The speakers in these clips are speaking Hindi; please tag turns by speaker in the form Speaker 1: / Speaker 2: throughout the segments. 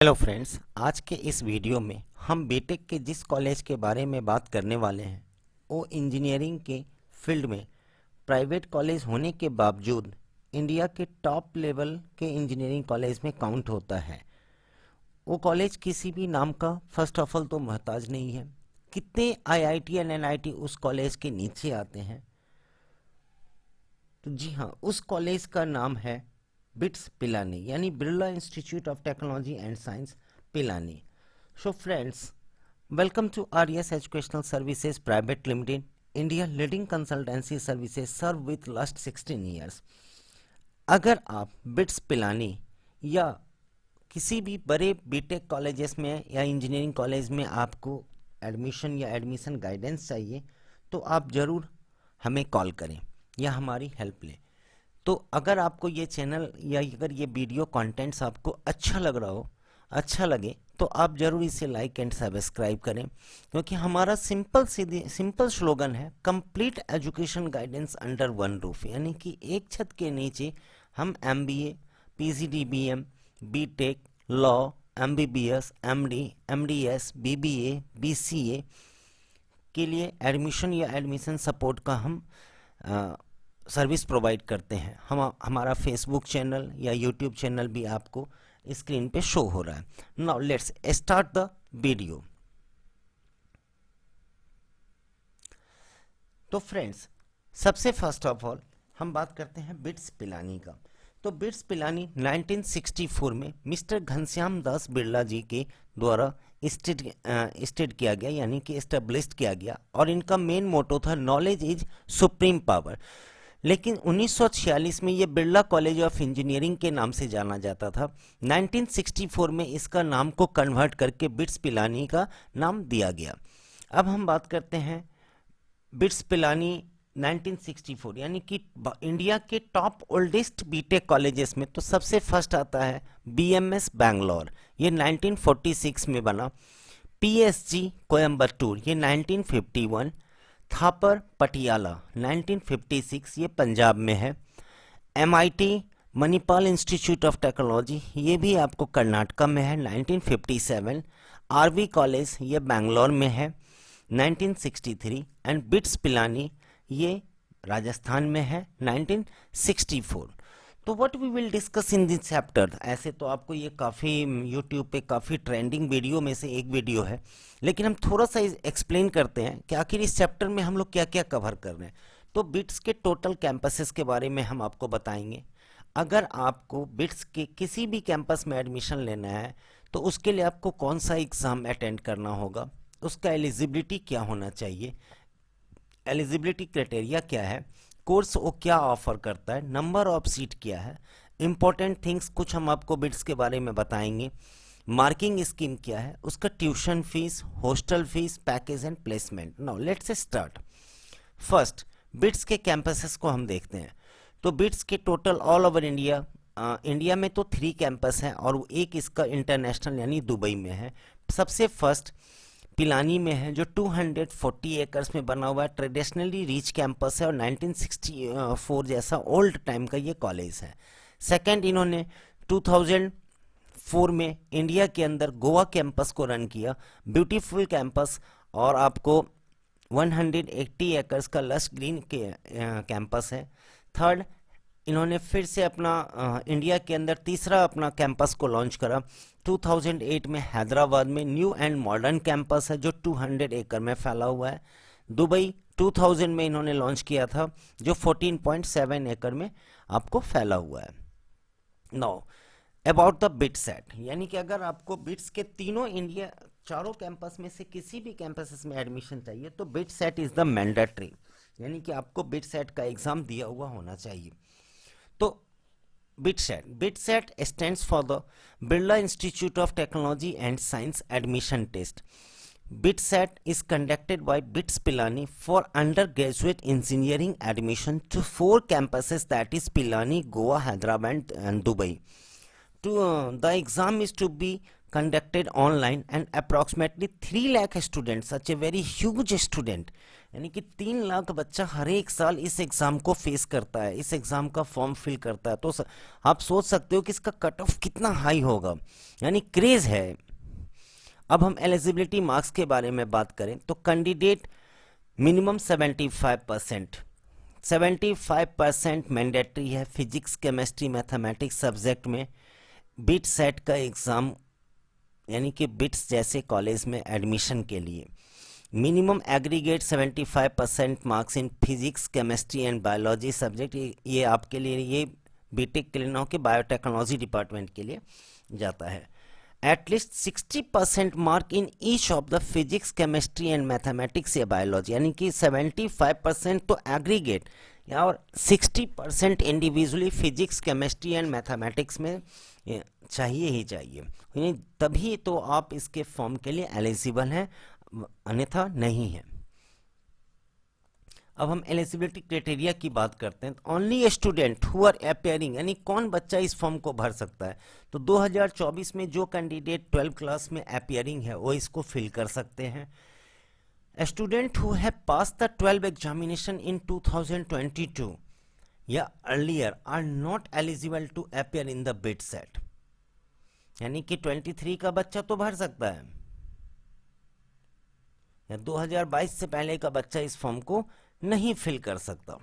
Speaker 1: हेलो फ्रेंड्स, आज के इस वीडियो में हम बीटेक के जिस कॉलेज के बारे में बात करने वाले हैं वो इंजीनियरिंग के फील्ड में प्राइवेट कॉलेज होने के बावजूद इंडिया के टॉप लेवल के इंजीनियरिंग कॉलेज में काउंट होता है। वो कॉलेज किसी भी नाम का फर्स्ट ऑफ ऑल तो मोहताज नहीं है। कितने आईआईटी एंड एनआईटी उस कॉलेज के नीचे आते हैं। तो जी हाँ, उस कॉलेज का नाम है बिट्स पिलानी, यानी Birla institute of technology and science Pilani. So friends, welcome to RES Educational Services Private Limited, India leading consultancy services served with last 16 years। अगर आप बिट्स पिलानी या किसी भी बड़े बीटेक कॉलेजेस में या इंजीनियरिंग कॉलेज में आपको एडमिशन या एडमिशन गाइडेंस चाहिए तो आप ज़रूर हमें कॉल करें या हमारी हेल्प लें। तो अगर आपको ये चैनल या अगर ये वीडियो कंटेंट्स आपको अच्छा लगे तो आप ज़रूर इसे लाइक एंड सब्सक्राइब करें, क्योंकि हमारा सिंपल स्लोगन है complete education guidance under one roof, यानी कि एक छत के नीचे हम MBA, PGDBM, BTech, law, MBBS, MD, MDS, BBA, BCA के लिए एडमिशन या एडमिशन सपोर्ट का हम सर्विस प्रोवाइड करते हैं। हमारा फेसबुक चैनल या यूट्यूब चैनल भी आपको स्क्रीन पे शो हो रहा है। Now let's start the video. तो फ्रेंड्स, सबसे फर्स्ट ऑफ ऑल हम बात करते हैं बिट्स पिलानी का। तो बिट्स पिलानी 1964 में मिस्टर घनश्याम दास बिरला जी के द्वारा स्टेट किया गया, यानी कि एस्टेब्लिश किया गया, और इनका मेन मोटो था नॉलेज इज सुप्रीम पावर। लेकिन 1946 में ये बिरला कॉलेज ऑफ इंजीनियरिंग के नाम से जाना जाता था। 1964 में इसका नाम को कन्वर्ट करके बिट्स पिलानी का नाम दिया गया। अब हम बात करते हैं बिट्स पिलानी 1964, यानी कि इंडिया के टॉप ओल्डेस्ट बीटेक कॉलेजेस में तो सबसे फर्स्ट आता है बीएमएस बैंगलोर, ये 1946 में बना। पीएसजी कोयम्बटूर, ये 1951। थापर पटियाला 1956, ये पंजाब में है। MIT Manipal institute of technology, ये भी आपको कर्नाटका में है, 1957। आरवी कॉलेज, ये बैंगलोर में है, 1963। एंड बिट्स पिलानी, ये राजस्थान में है, 1964। तो what we will discuss in this chapter. ऐसे तो आपको ये काफ़ी यूट्यूब पे काफ़ी ट्रेंडिंग वीडियो में से एक वीडियो है, लेकिन हम थोड़ा सा एक्सप्लेन करते हैं कि आखिर इस चैप्टर में हम लोग क्या क्या कवर कर रहे हैं। तो बिट्स के टोटल कैंपसेस के बारे में हम आपको बताएंगे। अगर आपको बिट्स के किसी भी कैंपस में एडमिशन लेना है तो उसके लिए आपको कौन सा एग्ज़ाम अटेंड करना होगा, उसका एलिजिबिलिटी क्या होना चाहिए, एलिजिबिलिटी क्राइटेरिया क्या है, कोर्स वो क्या ऑफर करता है, नंबर ऑफ सीट क्या है, इंपॉर्टेंट थिंग्स कुछ हम आपको बिट्स के बारे में बताएंगे, मार्किंग स्कीम क्या है, उसका tuition fees, hostel fees, package and placement. Now let's start. First, bits के कैंपसेस को हम देखते हैं। तो बिट्स के total all over India, India में तो 3 कैंपस हैं और एक इसका इंटरनेशनल यानी दुबई में है। सबसे फर्स्ट पिलानी में है, जो 240 एकर्स में बना हुआ है, ट्रेडिशनली रिच कैंपस है और 1964 जैसा ओल्ड टाइम का ये कॉलेज है। सेकंड, इन्होंने 2004 में इंडिया के अंदर गोवा कैंपस को रन किया, ब्यूटीफुल कैंपस, और आपको 180 एकर्स का लश ग्रीन के कैंपस है। थर्ड, इन्होंने फिर से अपना इंडिया के अंदर तीसरा अपना कैंपस को लॉन्च करा 2008 में हैदराबाद में, न्यू एंड मॉडर्न कैंपस है जो 200 एकड़ में फैला हुआ है। दुबई 2000 में इन्होंने लॉन्च किया था, जो 14.7 एकड़ में आपको फैला हुआ है। Now about the BITSAT, यानी कि अगर आपको बिट्स के तीनों इंडिया चारों कैंपस में से किसी भी कैंपस में एडमिशन चाहिए तो bit set is the mandatory, यानी कि आपको बिट सेट का एग्जाम दिया हुआ होना चाहिए। तो BITSET stands for the Birla Institute of Technology and Science Admission Test. BITSET is conducted by BITS Pilani for undergraduate engineering admission to 4 campuses, that is Pilani, Goa, Hyderabad and Dubai. The exam is to be conducted online and approximately 3 lakh students, such a very huge student, यानी कि 3 लाख बच्चा हर एक साल इस एग्ज़ाम को फेस करता है, इस एग्ज़ाम का फॉर्म फिल करता है। तो आप सोच सकते हो कि इसका कट ऑफ कितना हाई होगा, यानी क्रेज़ है। अब हम एलिजिबिलिटी मार्क्स के बारे में बात करें तो कैंडिडेट मिनिमम 75%, 75% मैंडेटरी है फिजिक्स केमिस्ट्री मैथमेटिक्स सब्जेक्ट में बिट सेट का एग्ज़ाम, यानी कि बिट्स जैसे कॉलेज में एडमिशन के लिए। Minimum aggregate 75% marks in physics chemistry and biology subject, ये आपके लिए, ये बीटेक के लिए ना हो कि बायोटेक्नोलॉजी डिपार्टमेंट के लिए जाता है। At least 60% mark in each of the physics chemistry and mathematics या बायोलॉजी, यानी कि 75% तो एग्रीगेट और 60% individually physics chemistry and mathematics में चाहिए ही चाहिए, यानी तभी तो आप इसके फॉर्म के लिए एलिजिबल हैं, अन्यथा नहीं है। अब हम एलिजिबिलिटी क्राइटेरिया की बात करते हैं। Only student who are appearing, यानी कौन बच्चा इस फॉर्म को भर सकता है, तो 2024 में जो कैंडिडेट 12 क्लास में अपेयरिंग है वो इसको फिल कर सकते हैं। Student who have pass the 12 examination in 2022 या earlier are not eligible to appear in the BITSAT, यानी कि 23 का बच्चा तो भर सकता है या 2022 से पहले का बच्चा इस फॉर्म को नहीं फिल कर सकता।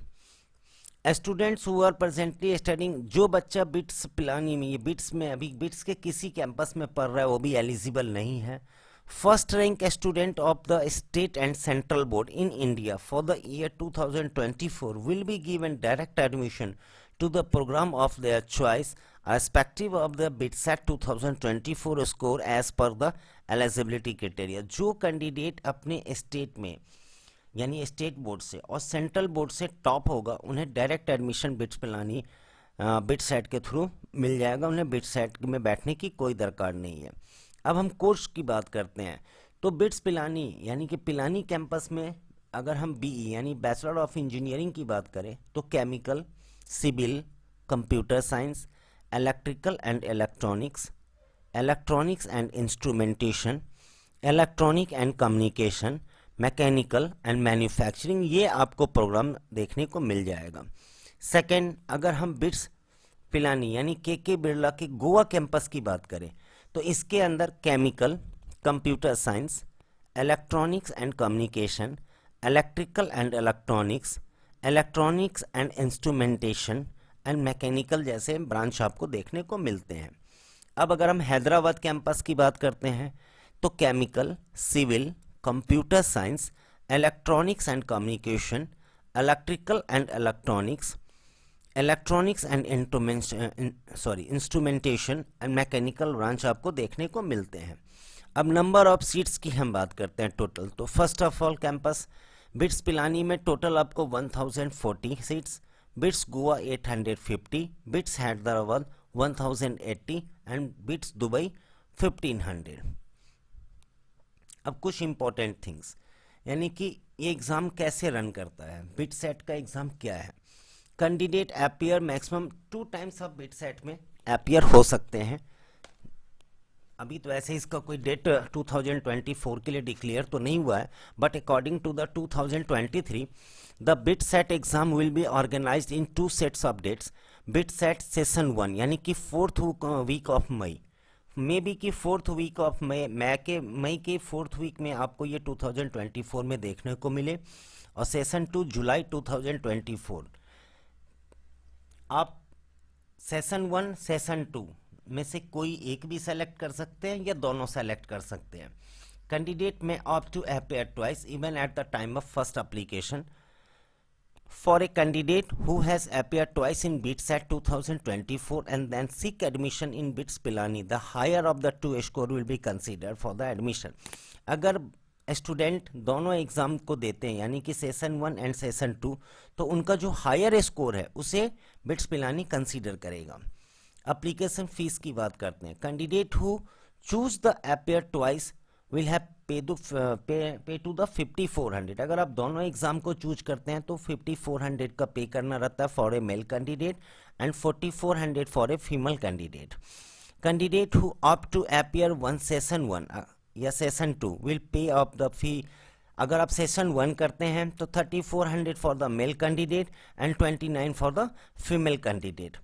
Speaker 1: Students who are presently studying, जो बच्चा बिट्स पिलानी में, ये बिट्स में अभी बिट्स के किसी कैंपस में पढ़ रहा है, वो भी एलिजिबल नहीं है। First rank student of the state and central board in India for the year 2024 will be given direct admission to the program of their choice irrespective of the BITSAT 2024 score as per the eligibility criteria। जो कैंडिडेट अपने स्टेट में यानी स्टेट बोर्ड से और सेंट्रल बोर्ड से टॉप होगा, उन्हें direct admission bits Pilani BITSAT के थ्रू मिल जाएगा, उन्हें बिटसेट में बैठने की कोई दरकार नहीं है। अब हम कोर्स की बात करते हैं तो बिट्स पिलानी यानी कि पिलानी कैंपस में अगर हम बीई यानी बैचलर ऑफ इंजीनियरिंग की बात करें तो chemical, civil, computer science, electrical and electronics, electronics and instrumentation, electronic and communication, mechanical and manufacturing, ये आपको प्रोग्राम देखने को मिल जाएगा। सेकंड, अगर हम बिट्स पिलानी यानी के बिरला के गोवा कैंपस की बात करें तो इसके अंदर chemical, computer science, electronics and communication, electrical and electronics, electronics and instrumentation and mechanical जैसे ब्रांच आपको देखने को मिलते हैं। अब अगर हम हैदराबाद कैंपस की बात करते हैं तो chemical, civil, computer science, electronics and communication, electrical and electronics, electronics and instrumentation and mechanical branch आपको देखने को मिलते हैं। अब नंबर ऑफ सीट्स की हम बात करते हैं टोटल, तो first of all campus bits Pilani में टोटल आपको 1040 seats, bits Goa 850, bits Hyderabad 1080 and bits Dubai 1500। अब कुछ इंपॉर्टेंट थिंग्स, यानी कि ये एग्ज़ाम कैसे रन करता है, बिट सेट का एग्ज़ाम क्या है। Candidate appear maximum 2 times of bit set में अपियर हो सकते हैं। अभी तो ऐसे इसका कोई डेट 2024 के लिए डिक्लेयर तो नहीं हुआ है, but according to the 2023 the BITSAT exam will be organised in 2 sets of dates. BITSAT session 1 यानी कि 4th week of May, may be कि 4th वीक ऑफ मई के 4th वीक में आपको ये 2024 में देखने को मिले, और सेशन 2 जुलाई 2024। आप सेशन 1 सेशन 2 में से कोई एक भी सेलेक्ट कर सकते हैं या दोनों सेलेक्ट कर सकते हैं। Candidate may opt to appear twice even at the time of first application. For a candidate who has appear twice in BITSAT 2024 and then seek admission in BITS Pilani, the higher of the 2 score will be considered for the admission। अगर स्टूडेंट दोनों एग्जाम को देते हैं यानी कि सेशन 1 एंड सेशन 2, तो उनका जो हायर स्कोर है उसे बिट्स पिलानी कंसीडर करेगा। एप्लीकेशन फीस की बात करते हैं। Candidate who choose the appear twice will have पे टू द 5400। अगर आप दोनों एग्जाम को चूज करते हैं तो 5400 का पे करना रहता है for a male candidate and 4400 for a female candidate. Candidate who opt to appear one session 1 या session 2 will pay of the fee अगर आप सेशन 1 करते हैं तो 3400 for the male candidate and 29 for the female candidate.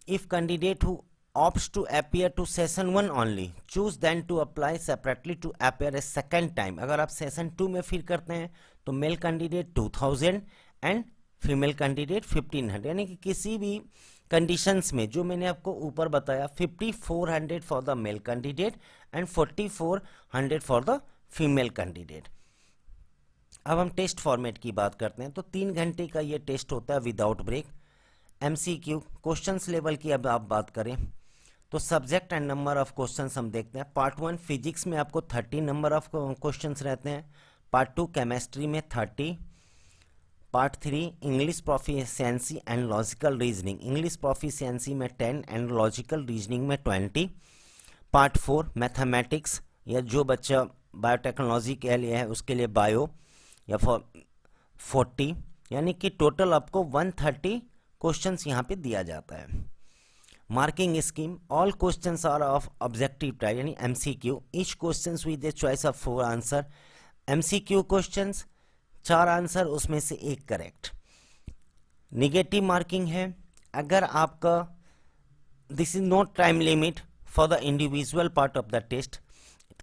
Speaker 1: If candidate who opts to appear to session 1 only, choose then to apply separately to appear a second time. अगर आप सेशन 2 में फिर करते हैं तो male candidate 2000 and female candidate 1500, यानी कि किसी भी कंडीशंस में जो मैंने आपको ऊपर बताया 5400 for the male candidate and 4400 for the female candidate. अब हम टेस्ट फॉर्मेट की बात करते हैं तो 3 घंटे का ये टेस्ट होता है without break. MCQ questions level की अब आप बात करें तो subject and number of questions हम देखते हैं. पार्ट 1 फिजिक्स में आपको 30 नंबर ऑफ क्वेश्चंस रहते हैं. पार्ट 2 केमिस्ट्री में 30. Part 3 English proficiency and logical reasoning, English proficiency में 10 एंड लॉजिकल रीजनिंग में 20. पार्ट 4 मैथमेटिक्स, या जो बच्चा बायोटेक्नोलॉजी के लिए है उसके लिए बायो या 40, यानी कि टोटल आपको 130 क्वेश्चंस यहाँ पे दिया जाता है. Marking scheme, all questions are of objective type यानी MCQ, each questions with the choice of 4 answer. MCQ questions 4 answer, उसमें से 1 करेक्ट. निगेटिव मार्किंग है अगर आपका this is not time limit for the individual part of the test,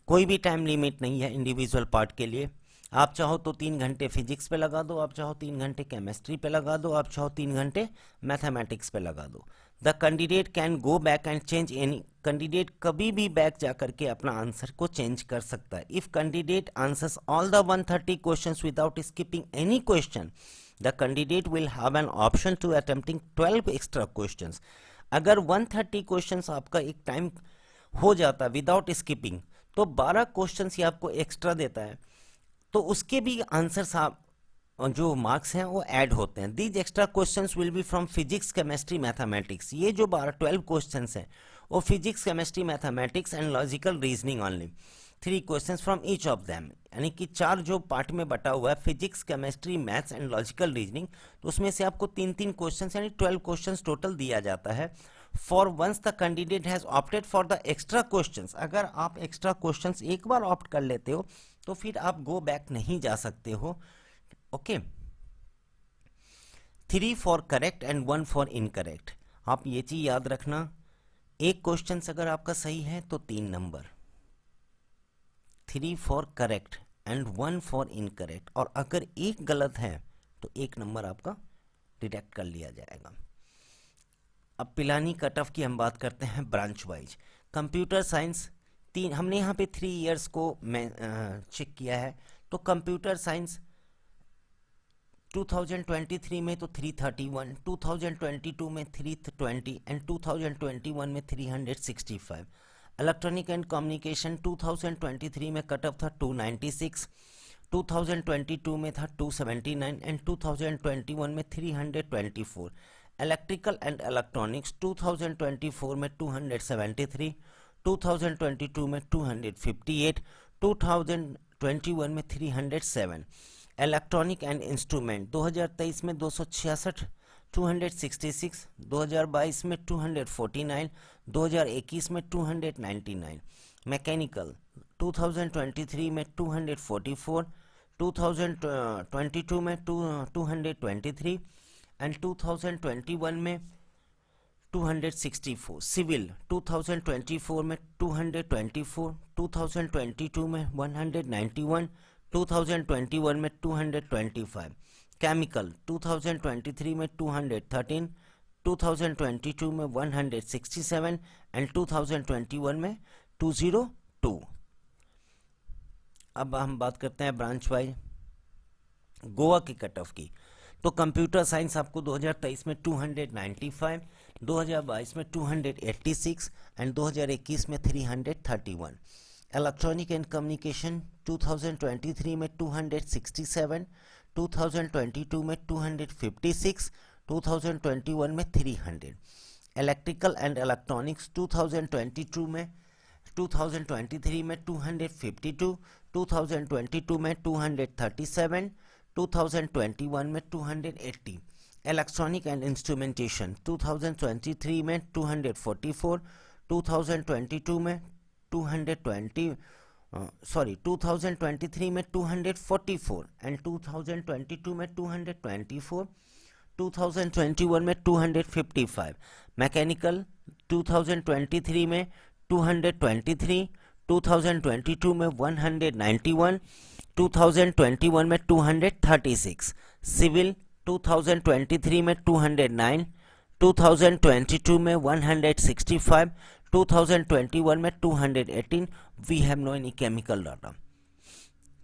Speaker 1: कोई भी टाइम लिमिट नहीं है इंडिविजुअल पार्ट के लिए. आप चाहो तो 3 घंटे फिजिक्स पे लगा दो, आप चाहो 3 घंटे केमिस्ट्री पे लगा दो, आप चाहो 3 घंटे मैथमेटिक्स पे लगा दो. The candidate can go back and change any, candidate कभी भी बैक जा करके अपना आंसर को चेंज कर सकता है. If candidate answers all the 130 questions without skipping any question, the candidate will have an option to attempting 12 extra questions. अगर 130 क्वेश्चंस आपका एक टाइम हो जाता है विदाउट स्किपिंग तो 12 क्वेश्चंस ये आपको एक्स्ट्रा देता है, तो उसके भी आंसर्स आप जो मार्क्स हैं वो ऐड होते हैं. These extra questions will be from physics chemistry mathematics. ये जो 12 क्वेश्चंस हैं वो physics chemistry mathematics and logical reasoning only. 3 questions from each of them, यानी कि 4 जो पार्ट में बटा हुआ है physics chemistry maths and logical reasoning, तो उसमें से आपको 3-3 क्वेश्चंस यानी 12 क्वेश्चंस टोटल दिया जाता है. For once the candidate has opted for the extra questions, अगर आप एक्स्ट्रा क्वेश्चंस एक बार ऑप्ट कर लेते हो तो फिर आप गो बैक नहीं जा सकते हो. Okay. 3 for correct and 1 for incorrect. आप ये चीज याद रखना, एक क्वेश्चन अगर आपका सही है तो 3 number, 3 for correct and 1 for incorrect, और अगर एक गलत है तो 1 नंबर आपका डिडक्ट कर लिया जाएगा. अब पिलानी कट ऑफ की हम बात करते हैं ब्रांच वाइज. कंप्यूटर साइंस 3, हमने यहाँ पे 3 इयर्स को मैं चेक किया है. तो कंप्यूटर साइंस 2023 में तो 331, 2022 में 320 एंड 2021 में 365. इलेक्ट्रॉनिक एंड कम्युनिकेशन 2023 में कट ऑफ था 296, 2022 में था 279 एंड 2021 में 324. इलेक्ट्रिकल एंड इलेक्ट्रॉनिक्स 2024 में 273, 2022 में 258, 2021 में 307. इलेक्ट्रॉनिक एंड इंस्ट्रूमेंट 2023 में 266, 266, 2022 में 249, 2021 में 299. मैकेनिकल 2023 में 244, 2022 में 223 एंड 2021 में 264. सिविल 2024 में 224, 2022 में 191, 2021 में 225. केमिकल 2023 में 213, 2022 में 167 एंड 2021 में 202. अब हम बात करते हैं ब्रांच वाइज गोवा की कट ऑफ की. तो कंप्यूटर साइंस आपको 2023 में 295, 2022 में 286 एंड 2021 में 331. इलेक्ट्रॉनिक एंड कम्युनिकेशन 2023 में 267, 2022 में 256, 2021 में 300. इलेक्ट्रिकल एंड इलेक्ट्रॉनिक्स 2023 में 252, 2022 में 237, 2021 में 280. इलेक्ट्रॉनिक एंड इंस्ट्रूमेंटेशन 2023 में 244, 2022 में 221, सॉरी 2023 में 244 एंड 2022 में 224, 2021 में 255, मैकेनिकल 2023 में 223, 2022 में 191, 2021 में 236, सिविल 2023 में 209, 2022 में 165, 2021 में 218. We have no any chemical data.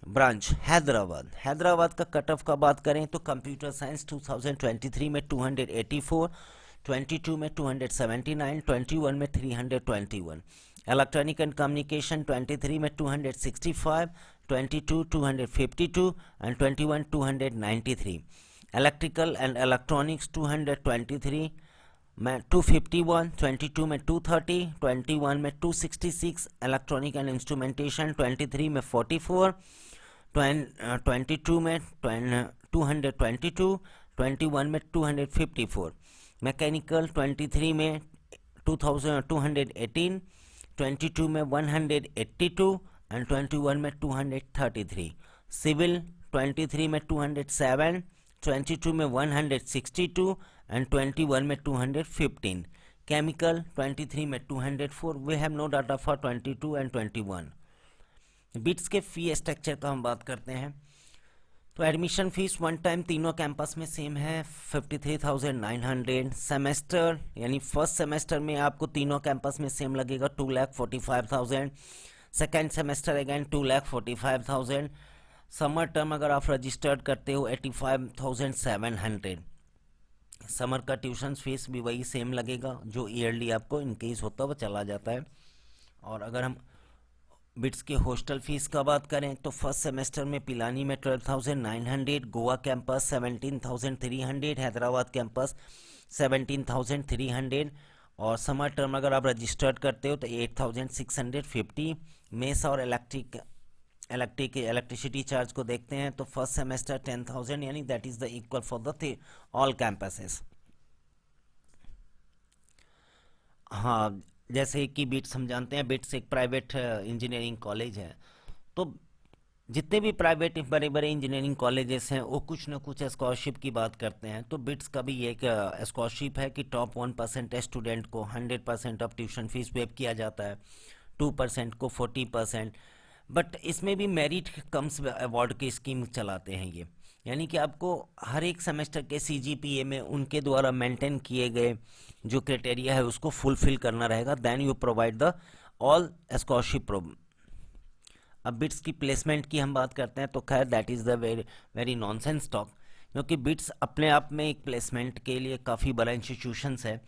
Speaker 1: Branch Hyderabad. Hyderabad का कट ऑफ का बात करें तो कंप्यूटर साइंस 2023 में 284, 22 में 279, 21 में 321. इलेक्ट्रॉनिक एंड कम्युनिकेशन 23 में 265, 22 252 एंड 21 293. इलेक्ट्रिकल एंड इलेक्ट्रॉनिक्स 223 में 251, 22 में 230, 21 में 266. इलेक्ट्रॉनिक एंड इंस्ट्रूमेंटेशन 23 में 44, 22 में 222, 21 में 254. मैकेनिकल 23 में 218, 22 में 182 एंड 21 में 233. सिविल 23 में 207, 22 में 162 एंड 21 में 215. केमिकल 23 में 204. We have no data for 22 and 21. BITS के फी स्ट्रक्चर का हम बात करते हैं तो एडमिशन फीस वन टाइम तीनों कैंपस में सेम है 53,900. सेमेस्टर यानी फर्स्ट सेमेस्टर में आपको तीनों कैंपस में सेम लगेगा 2,45,000. Second semester again 2,45,000. Summer term अगर आप रजिस्टर्ड करते हो 85,700. समर का ट्यूशन फीस भी वही सेम लगेगा जो ईयरली आपको इनकेस होता वो चला जाता है. और अगर हम बिट्स के हॉस्टल फीस का बात करें तो फर्स्ट सेमेस्टर में पिलानी में 12,900, गोवा कैंपस 17,300, हैदराबाद कैंपस 17,300. और समर टर्म अगर आप रजिस्टर्ड करते हो तो 8,650. मेस और इलेक्ट्रिसिटी चार्ज को देखते हैं तो फर्स्ट सेमेस्टर 10,000 यानी that is the equal for the all campuses. हाँ, जैसे कि बिट्स हम जानते हैं बिट्स एक प्राइवेट इंजीनियरिंग कॉलेज है. तो जितने भी प्राइवेट बड़े बड़े इंजीनियरिंग कॉलेजेस हैं वो कुछ ना कुछ स्कॉलरशिप की बात करते हैं. तो बिट्स का भी एक स्कॉलरशिप है कि टॉप 1% स्टूडेंट को 100% ऑफ ट्यूशन फीस वेव किया जाता है, 2% को 40%. बट इसमें भी मेरिट कम्स अवार्ड की स्कीम चलाते हैं ये, यानी कि आपको हर एक सेमेस्टर के CGPA में उनके द्वारा मेंटेन किए गए जो क्राइटेरिया है उसको फुलफिल करना रहेगा. Then you provide the all scholarship. अब बिट्स की प्लेसमेंट की हम बात करते हैं तो खैर that is the very nonsense talk, क्योंकि बिट्स अपने आप में एक प्लेसमेंट के लिए काफ़ी बड़ा इंस्टीट्यूशंस है.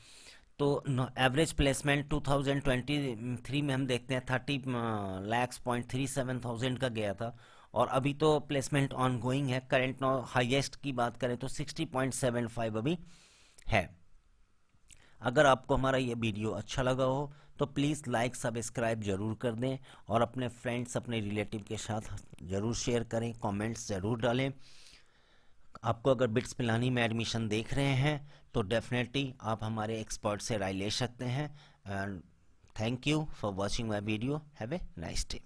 Speaker 1: तो एवरेज प्लेसमेंट 2023 में हम देखते हैं 30,37,000 का गया था. और अभी तो प्लेसमेंट ऑन गोइंग है. करंट हाईएस्ट की बात करें तो 60.75 अभी है. अगर आपको हमारा ये वीडियो अच्छा लगा हो तो प्लीज़ लाइक सब्सक्राइब ज़रूर कर दें और अपने फ्रेंड्स अपने रिलेटिव के साथ ज़रूर शेयर करें, कमेंट्स ज़रूर डालें. आपको अगर बिट्स पिलानी में एडमिशन देख रहे हैं तो डेफिनेटली आप हमारे एक्सपर्ट से राय ले सकते हैं. And thank you for watching my video. Have a nice day.